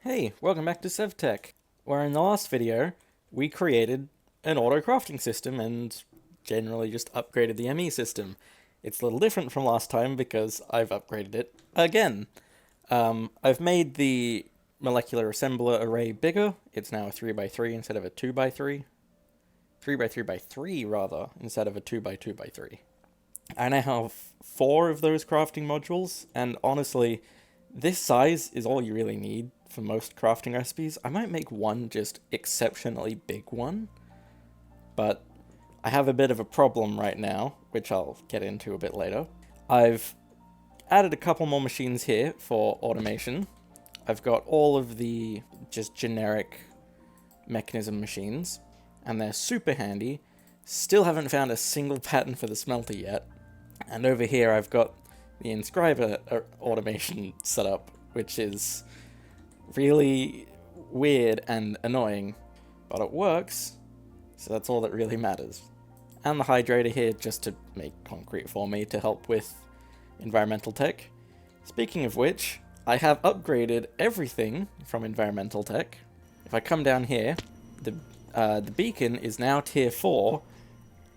Hey, welcome back to Sevtech, where in the last video, we created an auto-crafting system and generally just upgraded the ME system. It's a little different from last time because I've upgraded it again. I've made the molecular assembler array bigger. It's now a 3x3 instead of a 2x3. 3x3x3 rather, instead of a 2x2x3. I now have 4 of those crafting modules, and honestly, this size is all you really need for most crafting recipes. I might make one just exceptionally big one, but I have a bit of a problem right now, which I'll get into a bit later. I've added a couple more machines here for automation. I've got all of the just generic mechanism machines, and they're super handy. Still haven't found a single pattern for the smelter yet. And over here I've got the inscriber automation set up, which is really weird and annoying, but it works, so that's all that really matters. And the hydrator here just to make concrete for me to help with environmental tech. Speaking of which, I have upgraded everything from environmental tech. If I come down here, the beacon is now tier 4,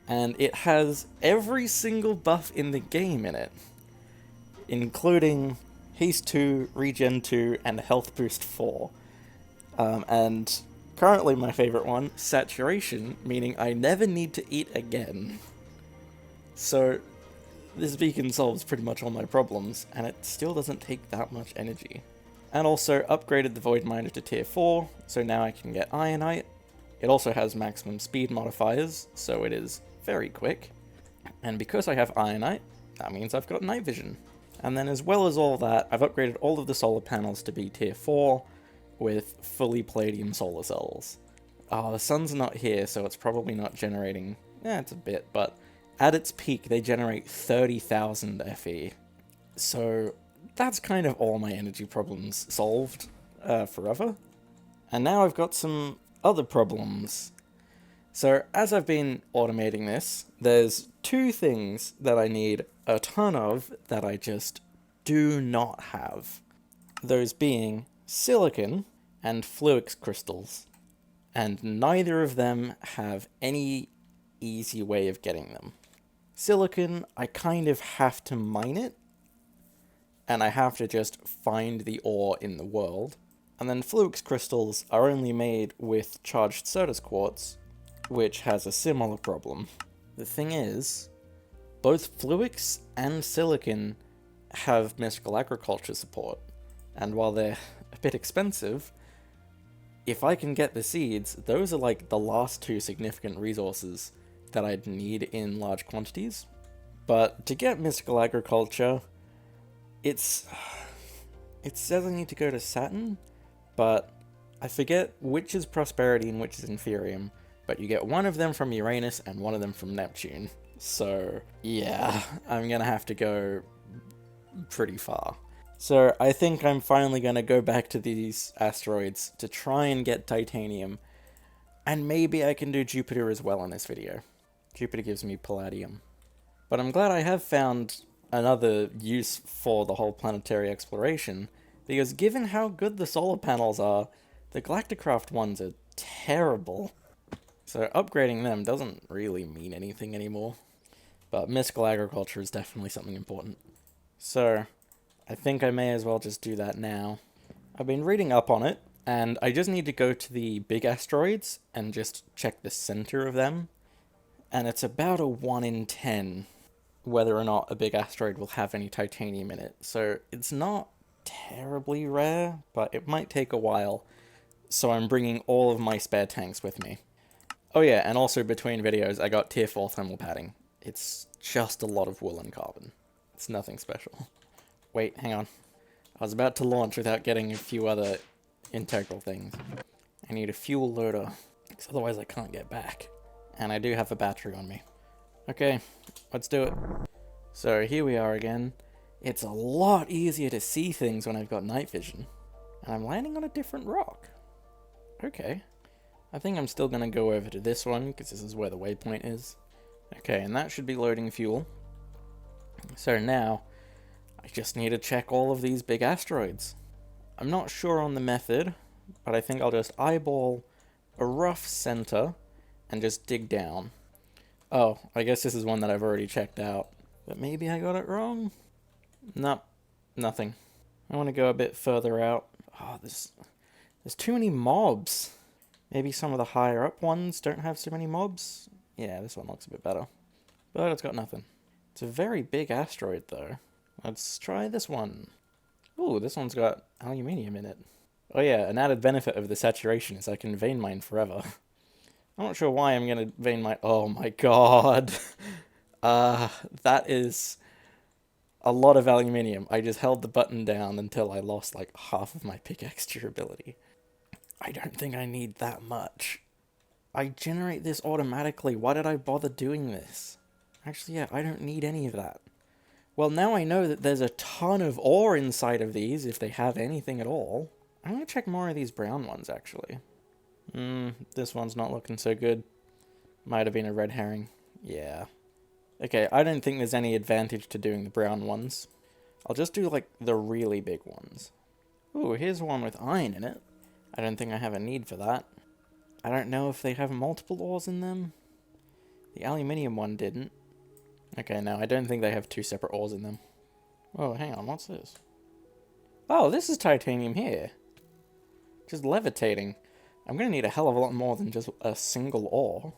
and it has every single buff in the game in it, including Haste 2, Regen 2, and Health Boost 4. And currently my favorite one, Saturation, meaning I never need to eat again. So this beacon solves pretty much all my problems, and it still doesn't take that much energy. And also upgraded the Void Miner to tier 4, so now I can get Ironite. It also has maximum speed modifiers, so it is very quick. And because I have Ironite, that means I've got night vision. And then as well as all that, I've upgraded all of the solar panels to be tier 4 with fully palladium solar cells. Oh, the sun's not here, so it's probably not generating... it's a bit, but at its peak, they generate 30,000 FE. So that's kind of all my energy problems solved forever. And now I've got some other problems. So as I've been automating this, there's 2 things that I need a ton of that I just do not have. Those being silicon and fluix crystals. And neither of them have any easy way of getting them. Silicon, I kind of have to mine it, and I have to just find the ore in the world. And then fluix crystals are only made with charged Certus quartz, which has a similar problem. The thing is, both fluix and silicon have mystical agriculture support, and while they're a bit expensive, if I can get the seeds, those are like the last 2 significant resources that I'd need in large quantities. But to get mystical agriculture, it says I need to go to Saturn, but I forget which is prosperity and which is inferium, but you get one of them from Uranus and one of them from Neptune. So yeah, I'm gonna have to go pretty far. So I think I'm finally gonna go back to these asteroids to try and get titanium, and maybe I can do Jupiter as well in this video. Jupiter gives me palladium. But I'm glad I have found another use for the whole planetary exploration, because given how good the solar panels are, the Galacticraft ones are terrible. So upgrading them doesn't really mean anything anymore. But mystical agriculture is definitely something important. So I think I may as well just do that now. I've been reading up on it, and I just need to go to the big asteroids and just check the center of them. And it's about a 1 in 10 whether or not a big asteroid will have any titanium in it. So it's not terribly rare, but it might take a while. So I'm bringing all of my spare tanks with me. Oh yeah, and also between videos I got tier 4 thermal padding. It's just a lot of wool and carbon. It's nothing special. Wait, hang on. I was about to launch without getting a few other integral things. I need a fuel loader, because otherwise I can't get back. And I do have a battery on me. Okay, let's do it. So here we are again. It's a lot easier to see things when I've got night vision. And I'm landing on a different rock. Okay. I think I'm still going to go over to this one, because this is where the waypoint is. Okay, and that should be loading fuel. So now, I just need to check all of these big asteroids. I'm not sure on the method, but I think I'll just eyeball a rough center and just dig down. Oh, I guess this is one that I've already checked out. But maybe I got it wrong? Nope, nothing. I want to go a bit further out. Oh, there's too many mobs. Maybe some of the higher up ones don't have so many mobs? Yeah, this one looks a bit better. But it's got nothing. It's a very big asteroid, though. Let's try this one. Ooh, this one's got aluminium in it. Oh yeah, an added benefit of the saturation is I can vein mine forever. I'm not sure why I'm gonna vein mine. Oh my god. That is a lot of aluminium. I just held the button down until I lost like half of my pickaxe durability. I don't think I need that much. I generate this automatically. Why did I bother doing this? Actually, yeah, I don't need any of that. Well, now I know that there's a ton of ore inside of these, if they have anything at all. I'm gonna check more of these brown ones, actually. This one's not looking so good. Might have been a red herring. Yeah. Okay, I don't think there's any advantage to doing the brown ones. I'll just do, like, the really big ones. Ooh, here's one with iron in it. I don't think I have a need for that. I don't know if they have multiple ores in them. The aluminium one didn't. Okay, no, I don't think they have two separate ores in them. Oh, hang on, what's this? Oh, this is titanium here. Just levitating. I'm gonna need a hell of a lot more than just a single ore.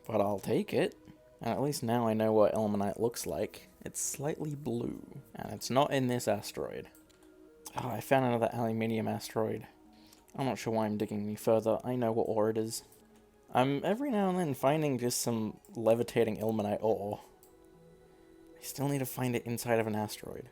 But I'll take it. And at least now I know what ilmenite looks like. It's slightly blue. And it's not in this asteroid. Oh, I found another aluminium asteroid. I'm not sure why I'm digging any further. I know what ore it is. I'm every now and then finding just some levitating ilmenite ore. I still need to find it inside of an asteroid.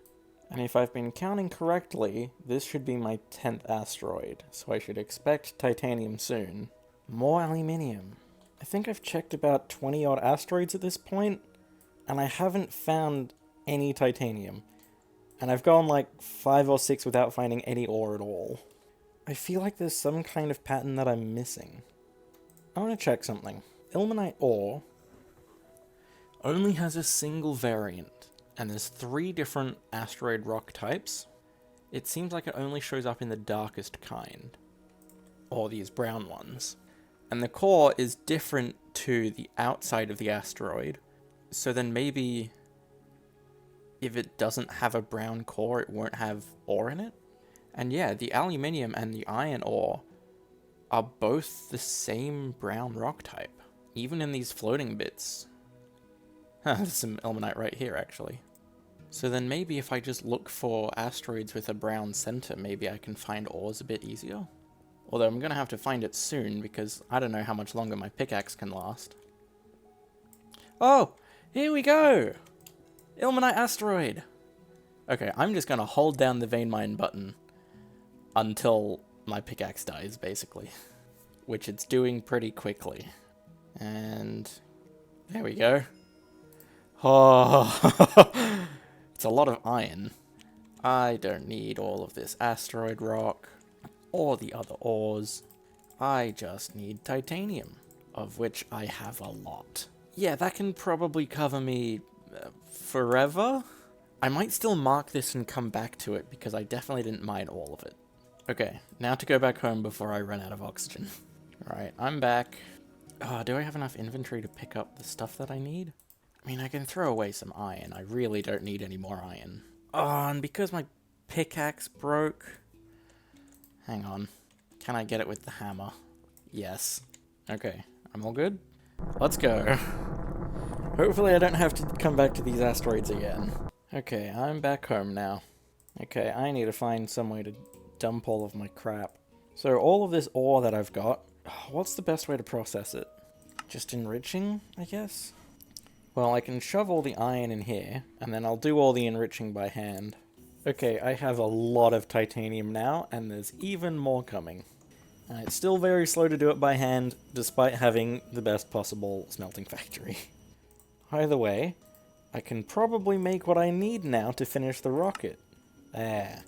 And if I've been counting correctly, this should be my 10th asteroid, so I should expect titanium soon. More aluminium. I think I've checked about 20 odd asteroids at this point, and I haven't found any titanium. And I've gone like 5 or 6 without finding any ore at all. I feel like there's some kind of pattern that I'm missing. I want to check something. Ilmenite ore only has a single variant, and there's 3 different asteroid rock types. It seems like it only shows up in the darkest kind, or these brown ones. And the core is different to the outside of the asteroid, so then maybe if it doesn't have a brown core, it won't have ore in it? And yeah, the aluminium and the iron ore are both the same brown rock type, even in these floating bits. There's some ilmenite right here, actually. So then maybe if I just look for asteroids with a brown center, maybe I can find ores a bit easier? Although I'm gonna have to find it soon, because I don't know how much longer my pickaxe can last. Oh! Here we go! Ilmenite asteroid! Okay, I'm just gonna hold down the vein mine button until my pickaxe dies, basically. Which it's doing pretty quickly. And there we go. Oh, it's a lot of iron. I don't need all of this asteroid rock or the other ores. I just need titanium, of which I have a lot. Yeah, that can probably cover me forever. I might still mark this and come back to it because I definitely didn't mine all of it. Okay, now to go back home before I run out of oxygen. Alright, I'm back. Do I have enough inventory to pick up the stuff that I need? I mean, I can throw away some iron. I really don't need any more iron. Oh, and because my pickaxe broke... Hang on. Can I get it with the hammer? Yes. Okay, I'm all good? Let's go. Hopefully I don't have to come back to these asteroids again. Okay, I'm back home now. Okay, I need to find some way to dump all of my crap. So all of this ore that I've got, what's the best way to process it? Just enriching, I guess? Well, I can shove all the iron in here, and then I'll do all the enriching by hand. Okay, I have a lot of titanium now, and there's even more coming. And it's still very slow to do it by hand, despite having the best possible smelting factory. Either way, I can probably make what I need now to finish the rocket. There.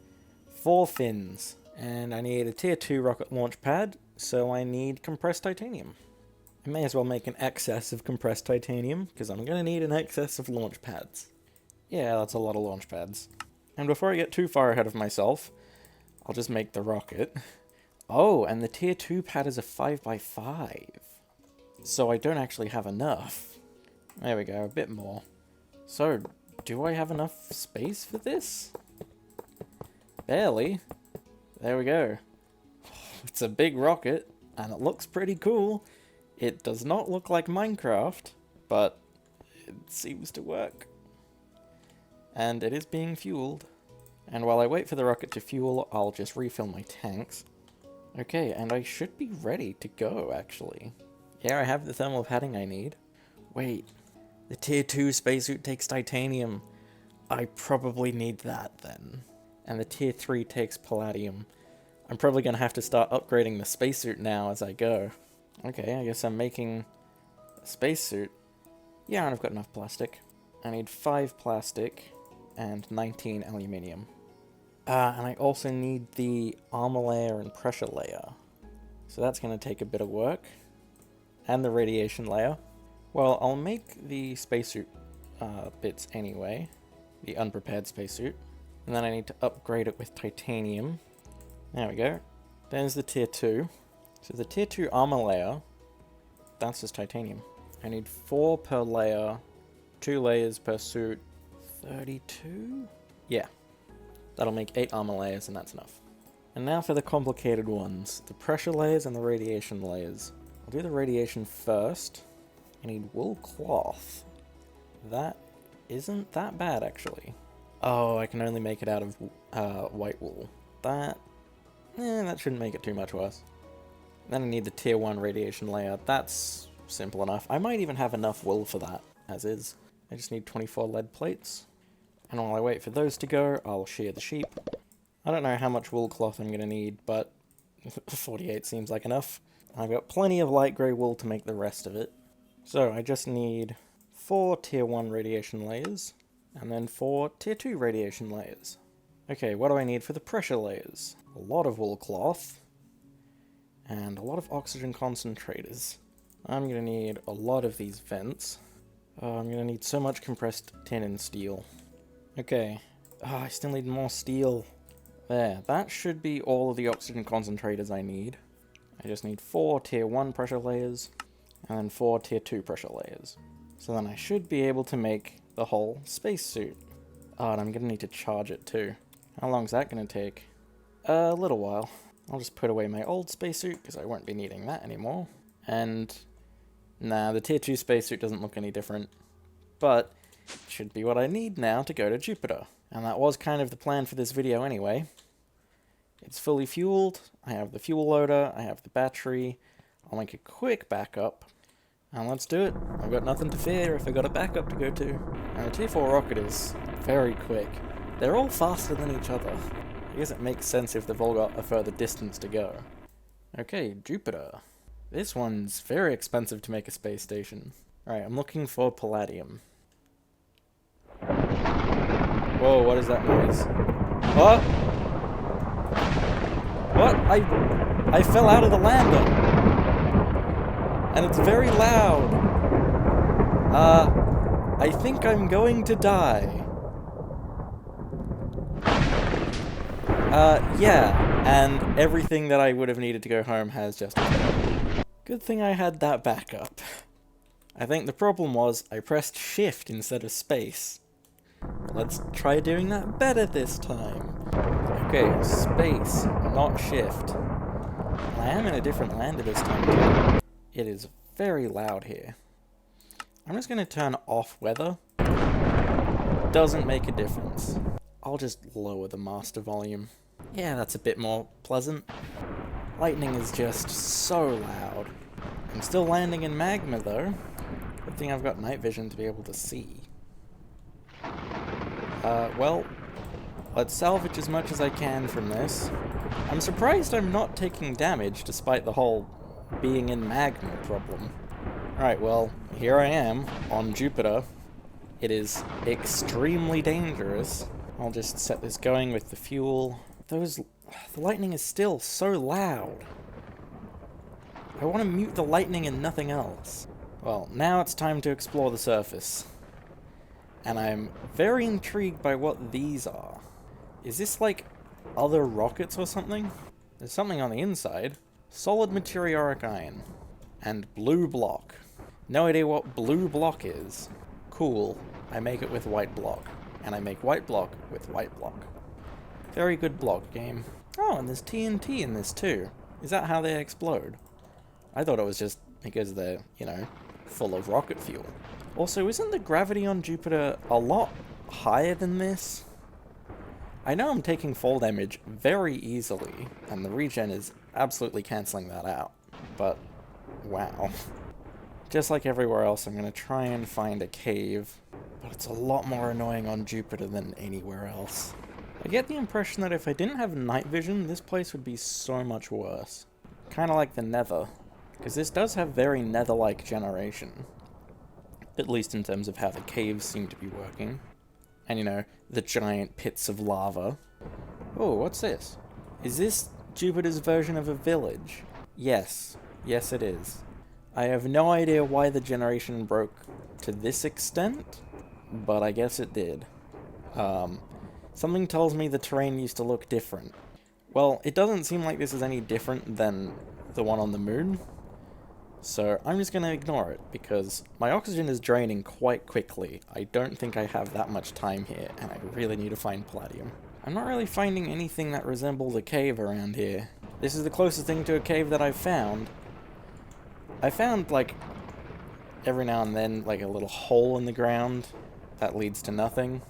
4 fins. And I need a tier 2 rocket launch pad, so I need compressed titanium. I may as well make an excess of compressed titanium, because I'm going to need an excess of launch pads. Yeah, that's a lot of launch pads. And before I get too far ahead of myself, I'll just make the rocket. Oh, and the tier 2 pad is a 5x5. So I don't actually have enough. There we go, a bit more. So, do I have enough space for this? Barely. There we go. It's a big rocket, and it looks pretty cool. It does not look like Minecraft, but it seems to work. And it is being fueled. And while I wait for the rocket to fuel, I'll just refill my tanks. Okay, and I should be ready to go, actually. Yeah, I have the thermal padding I need. Wait, the tier 2 spacesuit takes titanium. I probably need that then. And the tier 3 takes palladium. I'm probably going to have to start upgrading the spacesuit now as I go. Okay, I guess I'm making a spacesuit. Yeah, and I've got enough plastic. I need 5 plastic and 19 aluminium. And I also need the armor layer and pressure layer. So that's going to take a bit of work. And the radiation layer. Well, I'll make the spacesuit bits anyway. The unprepared spacesuit. And then I need to upgrade it with titanium. There we go. There's the tier 2. So the tier 2 armor layer, that's just titanium. I need 4 per layer, 2 layers per suit, 32? Yeah. That'll make 8 armor layers, and that's enough. And now for the complicated ones, the pressure layers and the radiation layers. I'll do the radiation first. I need wool cloth. That isn't that bad, actually. Oh, I can only make it out of white wool. That shouldn't make it too much worse. Then I need the tier 1 radiation layer. That's simple enough. I might even have enough wool for that, as is. I just need 24 lead plates. And while I wait for those to go, I'll shear the sheep. I don't know how much wool cloth I'm going to need, but 48 seems like enough. I've got plenty of light grey wool to make the rest of it. So I just need 4 tier 1 radiation layers, and then 4 tier 2 radiation layers. Okay, what do I need for the pressure layers? A lot of wool cloth, and a lot of oxygen concentrators. I'm going to need a lot of these vents. I'm going to need so much compressed tin and steel. Okay, I still need more steel. There, that should be all of the oxygen concentrators I need. I just need 4 tier 1 pressure layers, and then 4 tier 2 pressure layers. So then I should be able to make the whole spacesuit. Oh, and I'm going to need to charge it too. How long is that going to take? A little while. I'll just put away my old spacesuit, because I won't be needing that anymore. And nah, the tier 2 spacesuit doesn't look any different. But it should be what I need now to go to Jupiter. And that was kind of the plan for this video anyway. It's fully fueled, I have the fuel loader, I have the battery. I'll make a quick backup. And let's do it. I've got nothing to fear if I've got a backup to go to. And the tier 4 rocket is very quick. They're all faster than each other. I guess it makes sense if they've all got a further distance to go. Okay, Jupiter. This one's very expensive to make a space station. Alright, I'm looking for palladium. Whoa, what is that noise? What? What? I fell out of the lander! And it's very loud! I think I'm going to die. Yeah, and everything that I would have needed to go home has just occurred. Good thing I had that backup. I think the problem was I pressed shift instead of space. Let's try doing that better this time. Okay, space, not shift. I am in a different lander this time too. It is very loud here. I'm just going to turn off weather. Doesn't make a difference. I'll just lower the master volume. Yeah, that's a bit more pleasant. Lightning is just so loud. I'm still landing in magma though. Good thing I've got night vision to be able to see. Well, let's salvage as much as I can from this. I'm surprised I'm not taking damage despite the whole being in magma problem. Alright, well, here I am on Jupiter. It is extremely dangerous. I'll just set this going with the fuel. The lightning is still so loud. I want to mute the lightning and nothing else. Well, now it's time to explore the surface. And I'm very intrigued by what these are. Is this like other rockets or something? There's something on the inside. Solid meteoric iron. And blue block. No idea what blue block is. Cool. I make it with white block. And I make white block with white block. Very good block game. Oh, and there's TNT in this too. Is that how they explode? I thought it was just because they're, you know, full of rocket fuel. Also, isn't the gravity on Jupiter a lot higher than this? I know I'm taking fall damage very easily, and the regen is absolutely cancelling that out. But, wow. Just like everywhere else, I'm going to try and find a cave. But it's a lot more annoying on Jupiter than anywhere else. I get the impression that if I didn't have night vision, this place would be so much worse. Kind of like the Nether. Because this does have very Nether-like generation. At least in terms of how the caves seem to be working. And, you know, the giant pits of lava. Oh, what's this? Is this Jupiter's version of a village? Yes. Yes, it is. I have no idea why the generation broke to this extent, but I guess it did. Something tells me the terrain used to look different. Well, it doesn't seem like this is any different than the one on the moon. So I'm just going to ignore it, because my oxygen is draining quite quickly. I don't think I have that much time here, and I really need to find palladium. I'm not really finding anything that resembles a cave around here. This is the closest thing to a cave that I've found. I found, like, every now and then, like, a little hole in the ground that leads to nothing.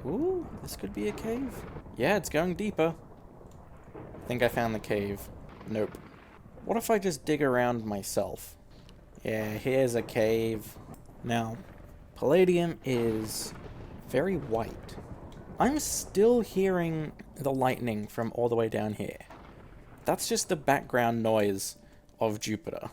Ooh, this could be a cave. Yeah, it's going deeper. I think I found the cave. Nope. What if I just dig around myself? Yeah, here's a cave. Now, palladium is very white. I'm still hearing the lightning from all the way down here. That's just the background noise of Jupiter.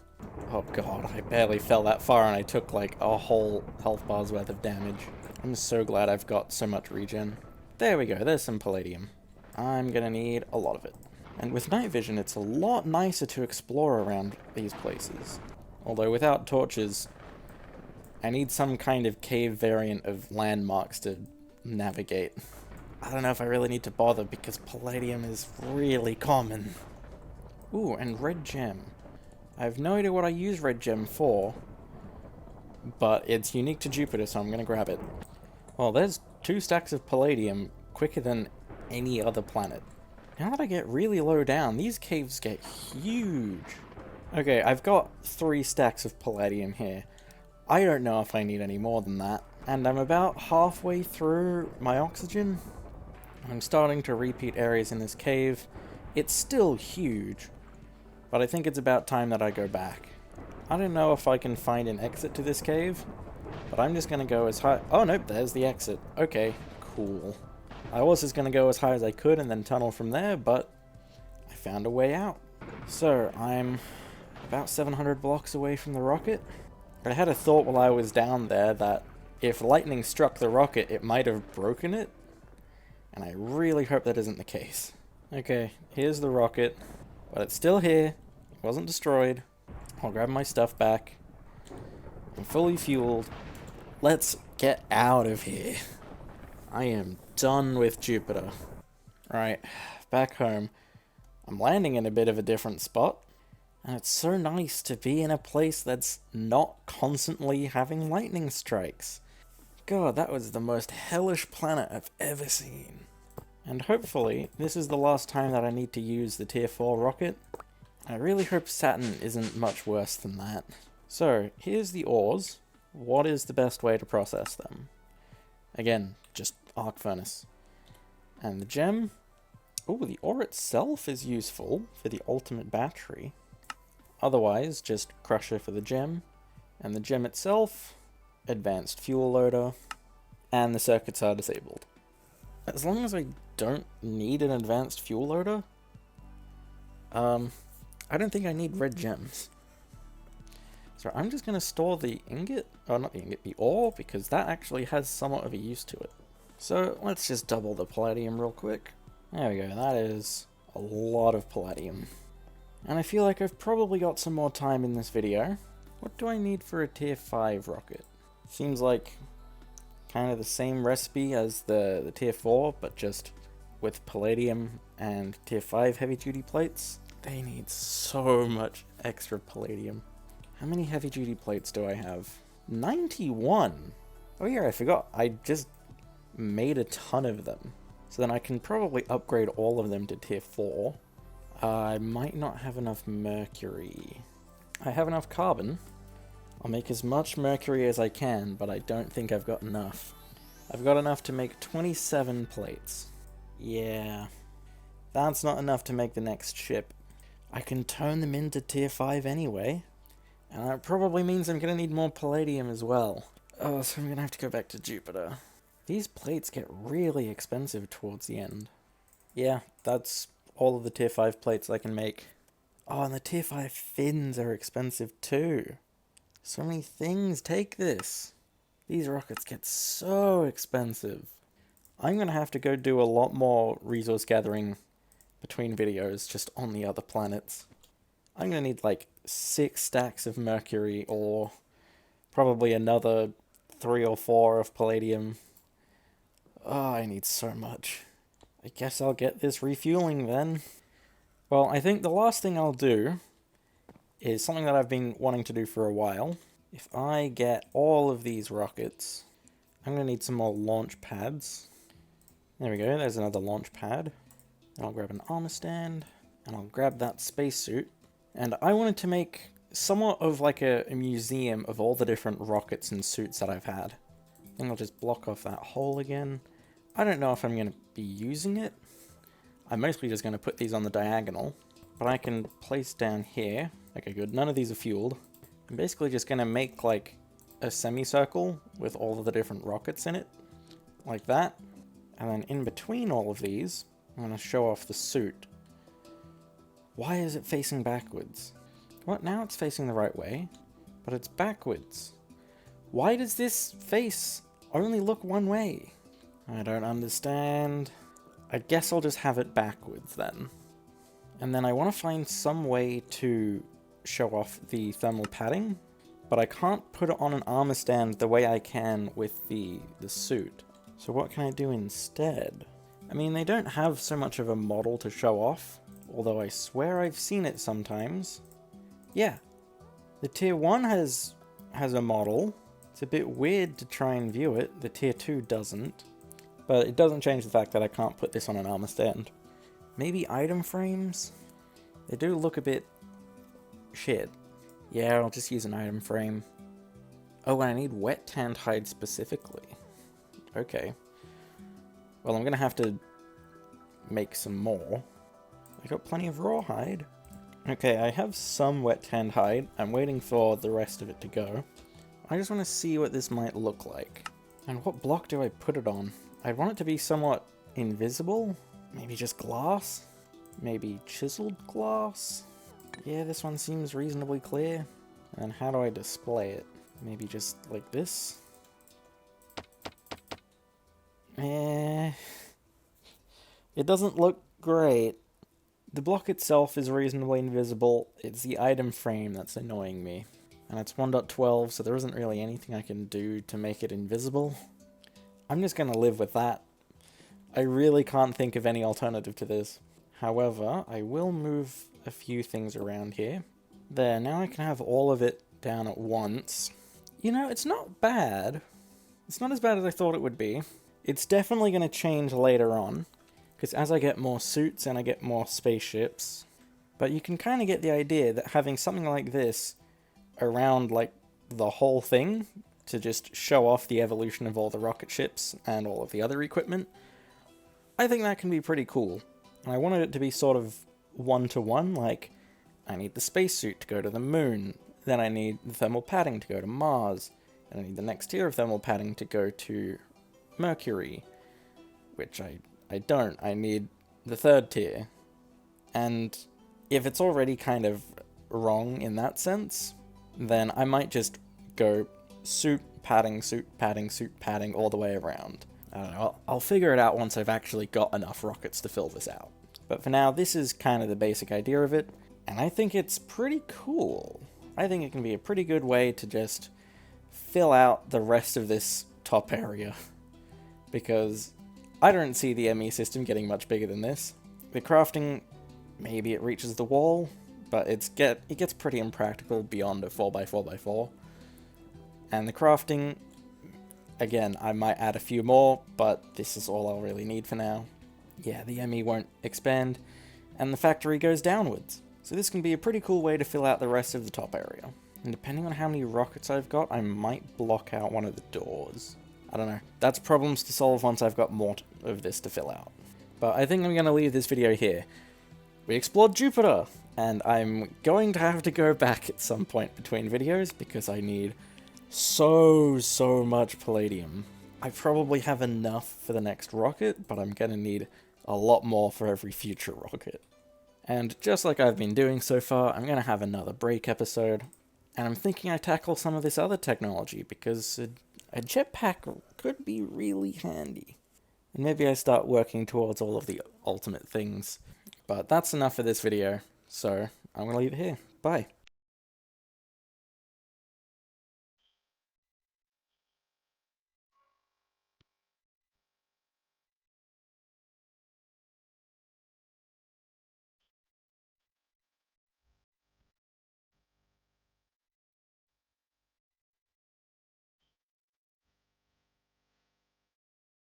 Oh god, I barely fell that far and I took like a whole health bar's worth of damage. I'm so glad I've got so much regen. There we go, there's some palladium. I'm gonna need a lot of it. And with night vision, it's a lot nicer to explore around these places. Although without torches, I need some kind of cave variant of landmarks to navigate. I don't know if I really need to bother because palladium is really common. Ooh, and red gem. I have no idea what I use red gem for, but it's unique to Jupiter, so I'm going to grab it. Well, there's 2 stacks of palladium quicker than any other planet. Now that I get really low down, these caves get huge. Okay, I've got 3 stacks of palladium here. I don't know if I need any more than that. And I'm about halfway through my oxygen. I'm starting to repeat areas in this cave. It's still huge, but I think it's about time that I go back. I don't know if I can find an exit to this cave, but I'm just gonna go as high... Oh, nope, there's the exit. Okay, cool. I was just gonna go as high as I could and then tunnel from there, but I found a way out. So, I'm about 700 blocks away from the rocket. I had a thought while I was down there that if lightning struck the rocket, it might have broken it, and I really hope that isn't the case. Okay, here's the rocket, but it's still here. It wasn't destroyed. I'll grab my stuff back. I'm fully fueled. Let's get out of here. I am done with Jupiter. Right, back home. I'm landing in a bit of a different spot, and it's so nice to be in a place that's not constantly having lightning strikes. God, that was the most hellish planet I've ever seen. And hopefully, this is the last time that I need to use the Tier 4 rocket. I really hope Saturn isn't much worse than that. So, here's the ores. What is the best way to process them? Again, just arc furnace. And the gem. Oh, the ore itself is useful for the ultimate battery. Otherwise, just crusher for the gem. And the gem itself, advanced fuel loader. And the circuits are disabled. As long as I don't need an advanced fuel loader, I don't think I need red gems. So I'm just going to store the ingot, oh not the ingot, the ore, because that actually has somewhat of a use to it. So let's just double the palladium real quick. There we go, that is a lot of palladium. And I feel like I've probably got some more time in this video. What do I need for a Tier 5 rocket? Seems like kind of the same recipe as the Tier 4, but just with palladium and tier 5 heavy duty plates. They need so much extra palladium. How many heavy duty plates do I have? 91! Oh yeah, I forgot. I just made a ton of them. So then I can probably upgrade all of them to tier 4. I might not have enough mercury. I have enough carbon. I'll make as much mercury as I can, but I don't think I've got enough. I've got enough to make 27 plates. Yeah, that's not enough to make the next ship. I can turn them into tier 5 anyway, and that probably means I'm going to need more palladium as well. Oh, so I'm going to have to go back to Jupiter. These plates get really expensive towards the end. Yeah, that's all of the tier 5 plates I can make. Oh, and the tier 5 fins are expensive too. So many things take this. These rockets get so expensive. I'm going to have to go do a lot more resource gathering between videos just on the other planets. I'm going to need like 6 stacks of mercury or probably another 3 or 4 of palladium. Oh, I need so much. I guess I'll get this refueling then. Well, I think the last thing I'll do is something that I've been wanting to do for a while. If I get all of these rockets, I'm going to need some more launch pads. There we go, there's another launch pad. And I'll grab an armor stand, and I'll grab that spacesuit. And I wanted to make somewhat of like a museum of all the different rockets and suits that I've had. I think I'll just block off that hole again. I don't know if I'm going to be using it. I'm mostly just going to put these on the diagonal, but I can place down here. Okay, good, none of these are fueled. I'm basically just going to make like a semicircle with all of the different rockets in it, like that. And then in between all of these, I'm going to show off the suit. Why is it facing backwards? What, now it's facing the right way, but it's backwards. Why does this face only look one way? I don't understand. I guess I'll just have it backwards then. And then I want to find some way to show off the thermal padding, but I can't put it on an armor stand the way I can with the suit. So what can I do instead? I mean, they don't have so much of a model to show off, although I swear I've seen it sometimes. Yeah, the tier 1 has a model. It's a bit weird to try and view it. The tier 2 doesn't. But it doesn't change the fact that I can't put this on an armor stand. Maybe item frames? They do look a bit shit. Yeah, I'll just use an item frame. Oh, and I need wet tanned hide specifically. Okay. Well, I'm gonna have to make some more. I got plenty of rawhide. Okay, I have some wet tanned hide. I'm waiting for the rest of it to go. I just want to see what this might look like. And what block do I put it on? I want it to be somewhat invisible. Maybe just glass? Maybe chiseled glass? Yeah, this one seems reasonably clear. And how do I display it? Maybe just like this? It doesn't look great. The block itself is reasonably invisible. It's the item frame that's annoying me. And it's 1.12, so there isn't really anything I can do to make it invisible. I'm just gonna live with that. I really can't think of any alternative to this. However, I will move a few things around here. There, now I can have all of it down at once. You know, it's not bad. It's not as bad as I thought it would be. It's definitely going to change later on, because as I get more suits and I get more spaceships, but you can kind of get the idea that having something like this around, like, the whole thing, to just show off the evolution of all the rocket ships and all of the other equipment, I think that can be pretty cool. And I wanted it to be sort of one-to-one, like, I need the spacesuit to go to the moon, then I need the thermal padding to go to Mars, and I need the next tier of thermal padding to go to Mercury, which I don't. I need the third tier. And if it's already kind of wrong in that sense, then I might just go suit padding, suit padding, suit padding all the way around. I don't know, I'll figure it out once I've actually got enough rockets to fill this out. But for now, this is kind of the basic idea of it, and I think it's pretty cool. I think it can be a pretty good way to just fill out the rest of this top area. Because I don't see the ME system getting much bigger than this. The crafting, maybe it reaches the wall, but it gets pretty impractical beyond a 4x4x4. And the crafting, again, I might add a few more, but this is all I'll really need for now. Yeah, the ME won't expand, and the factory goes downwards. So this can be a pretty cool way to fill out the rest of the top area. And depending on how many rockets I've got, I might block out one of the doors. I don't know. That's problems to solve once I've got more of this to fill out. But I think I'm going to leave this video here. We explored Jupiter, and I'm going to have to go back at some point between videos because I need so much palladium. I probably have enough for the next rocket, but I'm going to need a lot more for every future rocket. And just like I've been doing so far, I'm going to have another break episode, and I'm thinking I tackle some of this other technology because a jetpack could be really handy. And maybe I start working towards all of the ultimate things. But that's enough for this video, so I'm going to leave it here. Bye.